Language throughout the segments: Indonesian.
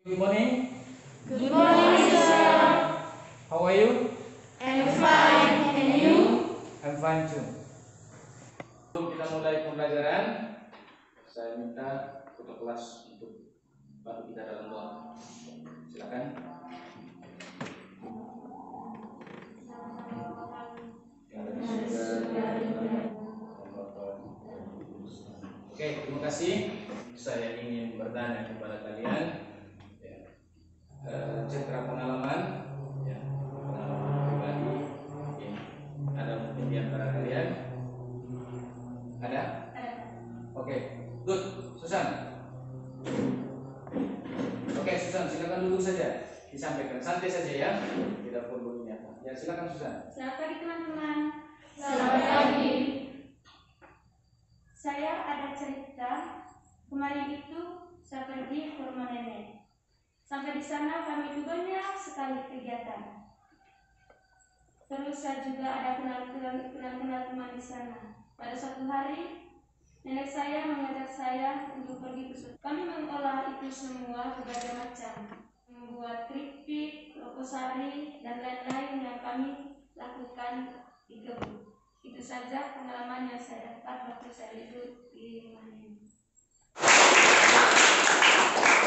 Good morning. Good morning, sir. How are you? I'm fine. And you? I'm fine too. Sebelum kita mulai pembelajaran, saya minta ketua kelas untuk bantu kita dalam doa. Silakan. Oke, terima kasih. Saya ingin bertanya kepada kalian, cerita pengalaman, pengalaman pribadi. Ada mungkin di antara kalian? Ada? Oke, good. Susan. Oke, Susan, silakan duduk saja. Disampaikan santai saja ya. Tidak perlu nyata. Ya, silakan Susan. Selamat pagi teman-teman. Selamat pagi. Saya ada cerita. Kemarin itu saya pergi ke rumah nenek. Sampai di sana kami itu banyak sekali kegiatan. Terus saya juga ada kenal teman di sana. Pada suatu hari nenek saya mengajak saya untuk pergi ke sudut. Kami mengolah itu semua berbagai macam, membuat keripik, lokosari, dan lain-lain yang kami lakukan di kebun. Itu saja pengalaman yang saya dapat waktu saya hidup di rumah nenek.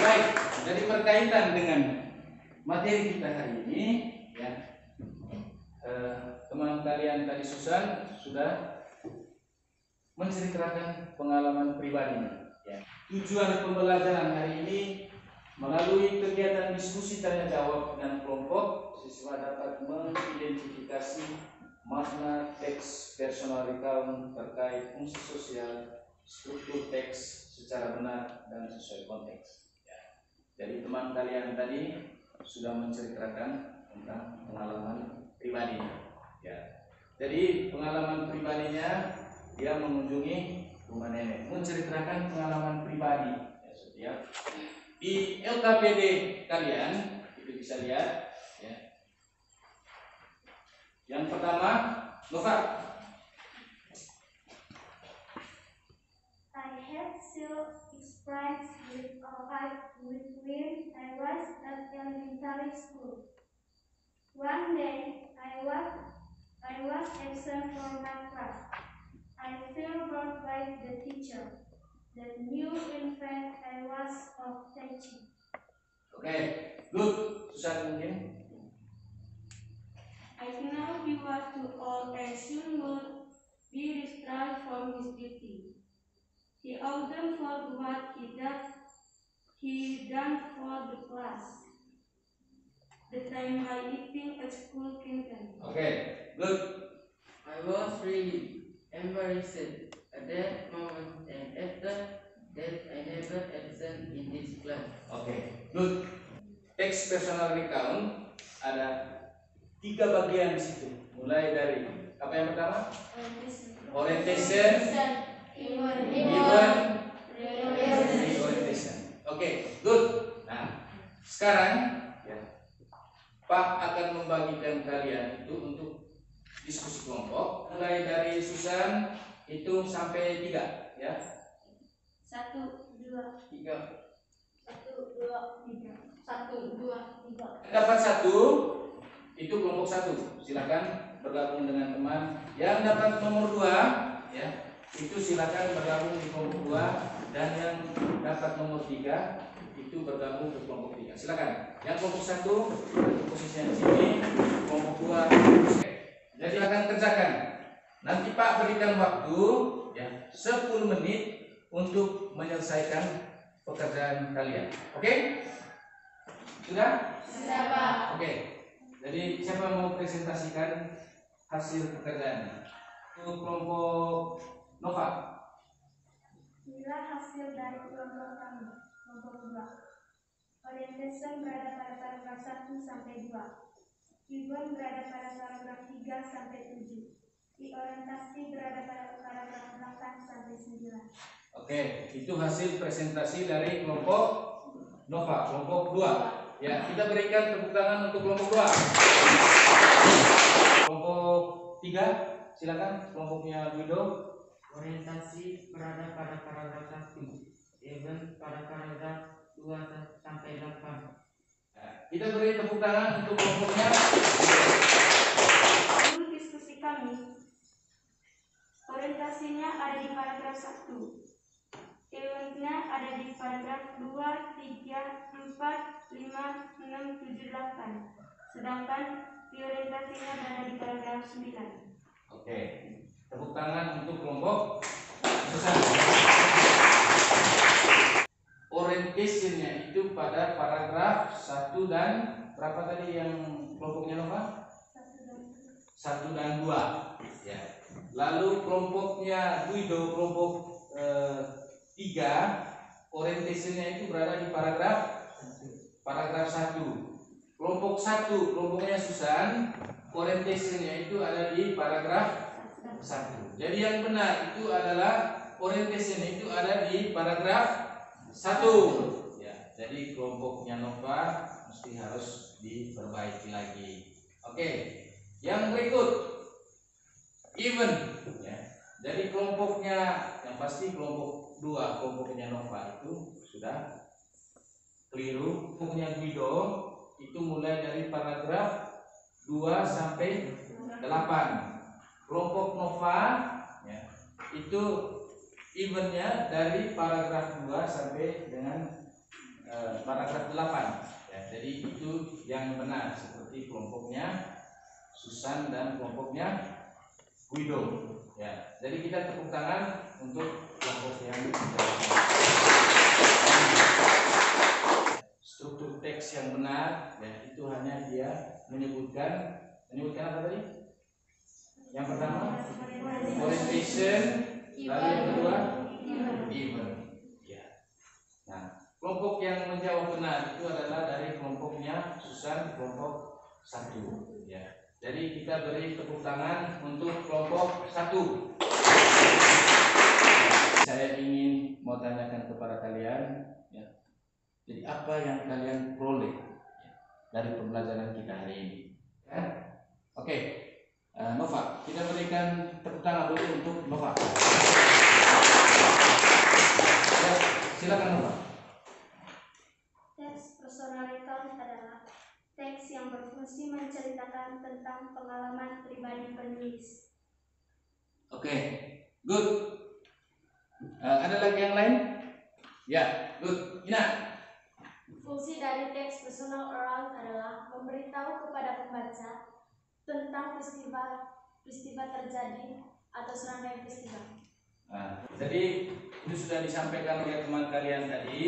Baik, jadi berkaitan dengan materi kita hari ini, teman kalian tadi Susan sudah menceritakan pengalaman pribadinya. Tujuan pembelajaran hari ini melalui kegiatan diskusi tanya jawab dengan kelompok, siswa dapat mengidentifikasi makna teks personal recount terkait fungsi sosial, struktur teks secara benar dan sesuai konteks. Jadi teman kalian tadi sudah menceritakan tentang pengalaman pribadinya. Jadi pengalaman pribadinya dia mengunjungi rumah nenek, menceritakan pengalaman pribadi. Setiap di LKPD kalian itu bisa lihat. Yang pertama, Nova. I had still experience with when I was at elementary school. One day, I was absent from my class. I felt bored by the teacher that knew in fact I was of teaching. Okay, good. Susan mungkin. I know he was too old and soon would be discharged from his duty. He often forgot what he done for the class. The time by eating at school canteen. Okay, good. I was really embarrassed at that moment, and after that I never absent in this class. Okay, good. Teks personal recount ada 3 bagian di situ. Mulai dari apa yang pertama? Orientation, event, orientation. Okay, good. Nah, sekarang Pak akan membagikan kalian itu untuk diskusi kelompok. Mulai dari Susan hitung sampai 3 ya. 1, 2, 3. 1, 2, 3. 1, 2, 3. Dapat 1 itu kelompok 1. Silakan bergabung dengan teman. Yang dapat nomor 2 itu silakan bergabung di kelompok 2, dan yang dapat nomor 3 itu bergabung ke kelompok 3. Silakan. Yang kelompok 1 posisinya di sini, kelompok 2. Jadi silakan kerjakan. Nanti Pak berikan waktu 10 menit untuk menyelesaikan pekerjaan kalian. Oke? Sudah? Sudah, Pak. Oke. Jadi siapa mau presentasikan hasil pekerjaannya? Untuk kelompok Nova. Inilah hasil dari kelompok kami, kelompok 2. Orientation berada pada paragraf 1 sampai 2. Event berada pada paragraf 3 sampai 7. Orientasi berada pada paragraf 8 sampai 9. Oke, itu hasil presentasi dari kelompok Nova, kelompok 2. Ya, kita berikan tepuk tangan untuk kelompok 2. Kelompok 3, silakan kelompoknya Guido. Orientasi berada pada paragraf 1, event pada paragraf 2 sampai 8. Nah, kita beri tepuk tangan untuk kelompoknya. Menurut diskusi kami, orientasinya ada di paragraf 1. Eventnya ada di paragraf 2, 3, 4, 5, 6, 7, 8. Sedangkan orientasinya berada di paragraf 9. Oke, tepuk tangan untuk kelompok Susan. Orientationnya itu pada paragraf 1 dan berapa tadi yang kelompoknya Nova? 1 dan 2. Ya. Lalu kelompoknya Guido, kelompok 3, orientationnya itu berada di paragraf 1. Kelompok 1, kelompoknya Susan, orientationnya itu ada di paragraf 1. Jadi yang benar itu adalah orientationnya itu ada di paragraf 1. Ya, jadi kelompoknya Nova mesti harus diperbaiki lagi. Oke, yang berikut event. Ya. Jadi kelompoknya yang pasti kelompok 2, kelompoknya Nova itu sudah keliru. Kelompoknya Guido itu mulai dari paragraf 2 sampai 8. Kelompok Nova ya, itu eventnya dari paragraf 2 sampai dengan paragraf 8 ya, jadi itu yang benar seperti kelompoknya Susan dan kelompoknya Guido ya. Jadi kita tepuk tangan untuk kelompok yang struktur teks yang benar ya, itu hanya dia menyebutkan apa tadi? Yang pertama orientation, lalu yang kedua event. Ya. Nah, kelompok yang menjawab benar itu adalah dari kelompoknya Susan, kelompok 1. Ya. Jadi kita beri tepuk tangan untuk kelompok 1. Saya ingin mau tanyakan kepada kalian, ya. Jadi apa yang kalian peroleh dari pembelajaran kita hari ini? Ya? Oke. Nova, kita berikan tepuk tangan dulu untuk Nova. Ya, silakan Nova. Teks personal account adalah teks yang berfungsi menceritakan tentang pengalaman pribadi penulis. Oke, good. Ada lagi yang lain? Ya, good. Ina. Fungsi dari teks personal account adalah memberitahu kepada pembaca tentang peristiwa terjadi atau serangkaian peristiwa. Nah, jadi itu sudah disampaikan oleh teman kalian tadi,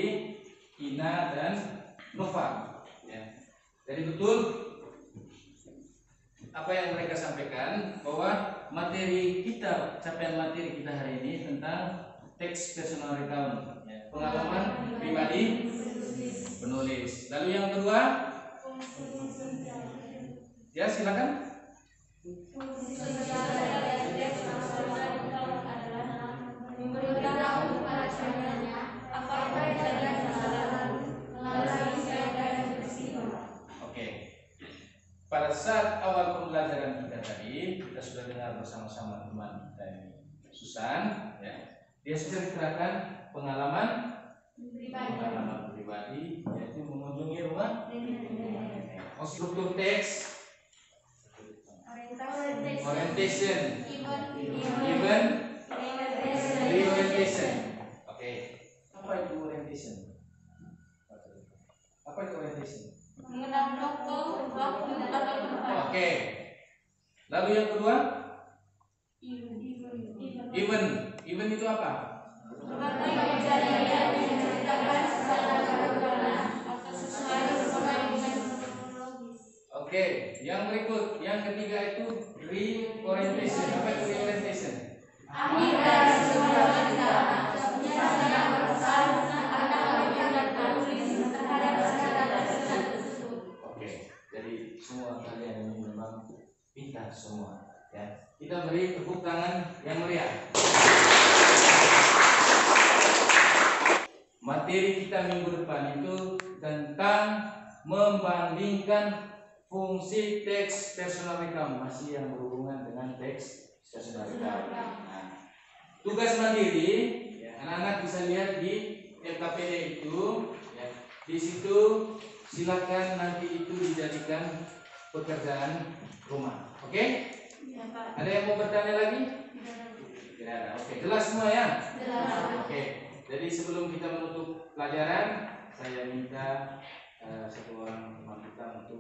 Ina dan Nova. Ya. Jadi betul apa yang mereka sampaikan bahwa materi kita, capaian materi kita hari ini tentang teks personal account, ya, pengalaman pribadi penulis. Lalu yang kedua, ya silakan. Oke. Pada saat awal pembelajaran kita tadi, kita sudah dengar bersama-sama teman kita ini, Susan, ya. Dia sudah ceritakan pengalaman pribadi, yaitu mengunjungi rumah nenek. Struktur teks, orientation, event, reorientation. Oke. Apa itu orientation? Apa itu orientation? Mengenal tokoh, waktu, atau tempat. Oke. Lalu yang kedua, event itu apa? Berbagai kejadian yang diceritakan secara berulang atau sesuai dengan kronologis. Oke. Yang berikut, yang ketiga itu reorientation. Apa itu reorientation? Akhir dari sebuah cerita, biasanya berpesan akan bagian dan penulis terhadap cerita tersebut. Oke. Jadi semua kalian ini memang pintar semua. Ya. Kita beri tepuk tangan yang meriah. Materi kita minggu depan itu tentang membandingkan fungsi teks personal account, masih yang berhubungan dengan teks personal account. Nah, tugas mandiri, ya, anak-anak bisa lihat di LKPD itu, ya, Di situ silakan nanti itu dijadikan pekerjaan rumah. Oke? Ya, Pak. Ada yang mau bertanya lagi? Tidak ada. Oke, jelas semua ya? Jelas. Oke. Jadi sebelum kita menutup pelajaran, saya minta satu orang teman kita untuk